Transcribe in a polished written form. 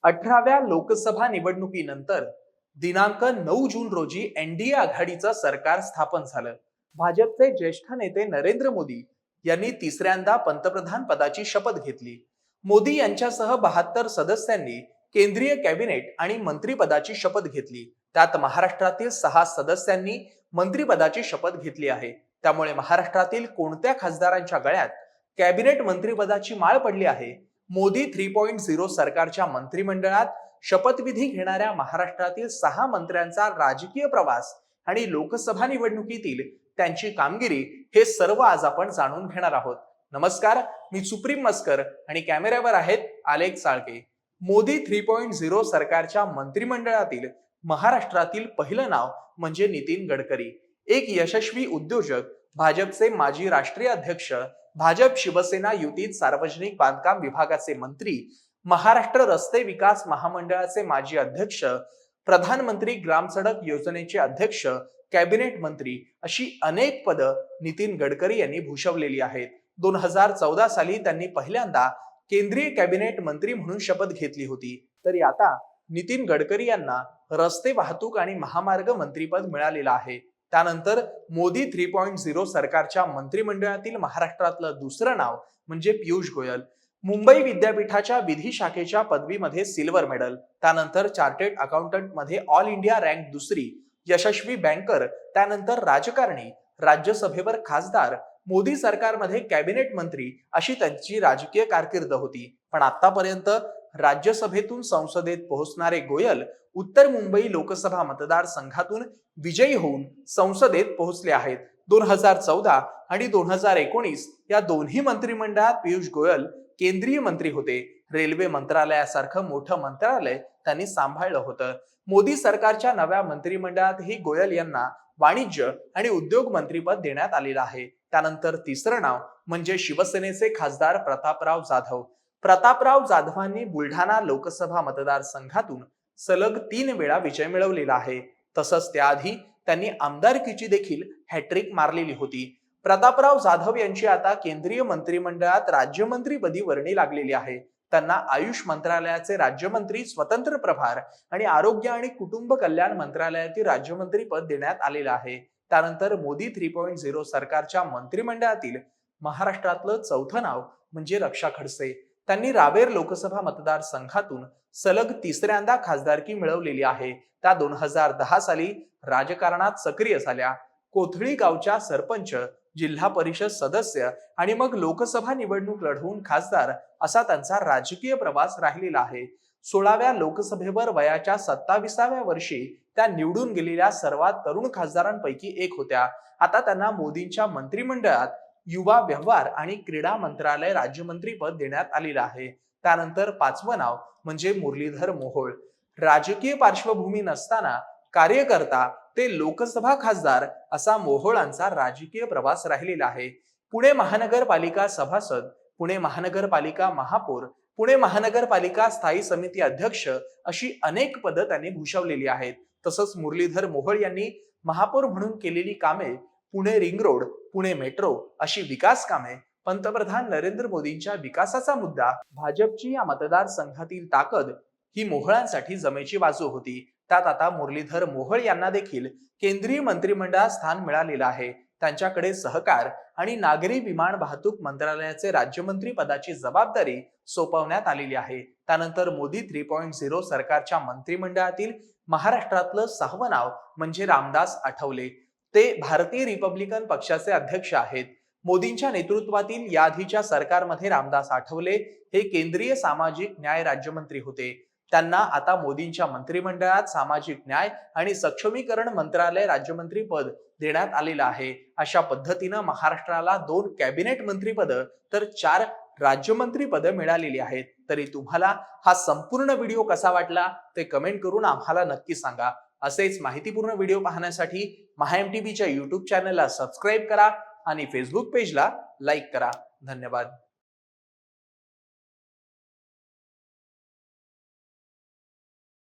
18व्या लोकसभा निवडणुकीनंतर दिनांक 9 जून रोजी एनडीए आघाडीचं सरकार स्थापन झालं. भाजपचे ज्येष्ठ नेते नरेंद्र मोदी यांनी तिसऱ्यांदा पंतप्रधान पदाची शपथ घेतली. मोदी यांच्यासह 72 सदस्यांनी केंद्रीय कॅबिनेट आणि मंत्रिपदाची शपथ घेतली. त्यात महाराष्ट्रातील 6 सदस्यांनी मंत्रिपदाची शपथ घेतली आहे. त्यामुळे महाराष्ट्रातील कोणत्या खासदारांच्या गळ्यात कॅबिनेट मंत्रिपदाची माळ पडली आहे? मोदी 3.0 सरकारच्या मंत्रिमंडळात शपथविधी घेणाऱ्या महाराष्ट्रातील 6 मंत्र्यांचा राजकीय प्रवास आणि लोकसभा निवडणुकीतील त्यांची कामगिरी हे सर्व आज आपण जाणून घेणार आहोत. नमस्कार, मी सुप्रीम मस्कर आणि कॅमेऱ्यावर आहेत आलेख साळके. मोदी 3.0 सरकारच्या मंत्रिमंडळातील महाराष्ट्रातील पहिलं नाव म्हणजे नितीन गडकरी. एक यशस्वी उद्योजक, भाजपचे माजी राष्ट्रीय अध्यक्ष, भाजप शिवसेना युतीत सार्वजनिक बांधकाम विभागाचे मंत्री, महाराष्ट्र रस्ते विकास महामंडळाचे माजी अध्यक्ष, प्रधानमंत्री ग्राम सडक योजनेचे अध्यक्ष, कॅबिनेट मंत्री अशी अनेक पद नितीन गडकरी यांनी भूषवलेली आहेत. 2014 साली त्यांनी पहिल्यांदा केंद्रीय कॅबिनेट मंत्री म्हणून शपथ घेतली होती. तरी आता नितीन गडकरी यांना रस्ते वाहतूक आणि महामार्ग मंत्रीपद मिळालेलं आहे. त्यानंतर मोदी 3.0 सरकारच्या मंत्रिमंडळातील महाराष्ट्रातलं दुसरं नाव म्हणजे पियुष गोयल. मुंबई विद्यापीठाच्या विधी शाखेच्या पदवीमध्ये सिल्वर मेडल, त्यानंतर चार्टर्ड अकाउंटंट मध्ये ऑल इंडिया रँक दुसरी, यशस्वी बँकर, त्यानंतर राजकारणी, राज्यसभेवर खासदार, मोदी सरकारमध्ये कॅबिनेट मंत्री अशी त्यांची राजकीय कारकीर्द होती. पण आतापर्यंत राज्यसभेतून संसदेत पोहोचणारे गोयल उत्तर मुंबई लोकसभा मतदारसंघातून विजयी होऊन संसदेत पोहोचले आहेत. 2014 आणि 2019 या दोन्ही मंत्रिमंडळात पियुष गोयल केंद्रीय मंत्री होते. रेल्वे मंत्रालयासारखं मोठं मंत्रालय त्यांनी सांभाळलं होतं. मोदी सरकारच्या नव्या मंत्रिमंडळातही गोयल यांना वाणिज्य आणि उद्योग मंत्रीपद देण्यात आलेलं आहे. त्यानंतर तिसरं नाव म्हणजे शिवसेनेचे खासदार प्रतापराव जाधव. प्रतापराव जाधवांनी बुलढाणा लोकसभा मतदारसंघातून सलग 3 वेळा विजय मिळवलेला आहे. तसंच त्याआधी त्यांनी आमदारकीची देखील हॅट्रिक मारलेली होती. प्रतापराव जाधव यांची आता केंद्रीय मंत्रिमंडळात राज्यमंत्रीपदी वर्णी लागलेली आहे. त्यांना आयुष मंत्रालयाचे राज्यमंत्री स्वतंत्र प्रभार आणि आरोग्य आणि कुटुंब कल्याण मंत्रालयातील राज्यमंत्री पद देण्यात आलेलं आहे. त्यानंतर मोदी 3.0 सरकारच्या मंत्रिमंडळातील महाराष्ट्रातलं चौथं नाव म्हणजे रक्षा खडसे. त्यांनी रावेर लोकसभा मतदारसंघातून सलग तिसऱ्यांदा खासदारकी मिळवलेली आहे. त्या 2010 साली राजकारणात सक्रिय झाल्या. कोथळी गावच्या सरपंच, जिल्हा परिषद सदस्य आणि मग लोकसभा निवडणूक लढवून खासदार असा त्यांचा राजकीय प्रवास राहिलेला आहे. 16व्या लोकसभेवर वयाच्या 27व्या वर्षी त्या निवडून गेलेल्या सर्वात तरुण खासदारांपैकी एक होत्या. आता त्यांना मोदींच्या मंत्रिमंडळात युवा व्यवहार आणि क्रीडा मंत्रालय राज्यमंत्री पद देण्यात आलेलं आहे. त्यानंतर 5वं नाव म्हणजे मुरलीधर मोहोळ. राजकीय पार्श्वभूमी नसताना कार्यकर्ता ते लोकसभा खासदार असा मोहोळांचा राजकीय प्रवास राहिलेला आहे. पुणे महानगरपालिका सभासद, पुणे महानगरपालिका महापौर, पुणे महानगरपालिका स्थायी समिती अध्यक्ष अशी अनेक पदं त्यांनी भूषवलेली आहेत. तसंच मुरलीधर मोहोळ यांनी महापौर म्हणून केलेली कामे, Pune ring road, Pune metro अशी विकास कामे, पंतप्रधान नरेंद्र मोदींच्या विकासाचा मुद्दा, भाजपची या मतदारसंघातील ताकद ही मोहोळांसाठी जमेची बाजू होती. त्यात आता मुरलीधर मोहोळ यांना देखील केंद्रीय मंत्रिमंडळात स्थान मिळालेलं आहे. त्यांच्याकडे सहकार आणि नागरी विमान वाहतूक मंत्रालयाचे राज्यमंत्री पदाची जबाबदारी सोपवण्यात आलेली आहे. त्यानंतर मोदी 3.0 सरकारच्या मंत्रिमंडळातील महाराष्ट्रातलं 6वं नाव म्हणजे रामदास आठवले. ते भारतीय रिपब्लिकन पक्षाचे अध्यक्ष आहेत. मोदींच्या नेतृत्वातील याआधीच्या सरकारमध्ये रामदास आठवले हे केंद्रीय सामाजिक न्याय राज्यमंत्री होते. त्यांना आता मोदींच्या मंत्रिमंडळात सामाजिक न्याय आणि सक्षमीकरण मंत्रालय राज्यमंत्री पद देण्यात आलेलं आहे. अशा पद्धतीनं महाराष्ट्राला 2 कॅबिनेट मंत्रीपद तर 4 राज्यमंत्री पद मिळालेली आहेत. तरी तुम्हाला हा संपूर्ण व्हिडिओ कसा वाटला ते कमेंट करून आम्हाला नक्की सांगा. असेच माहितीपूर्ण व्हिडिओ पाहण्यासाठी MahaMTVच्या YouTube चॅनलला सबस्क्राईब करा आणि फेसबुक पेजला लाईक करा. धन्यवाद.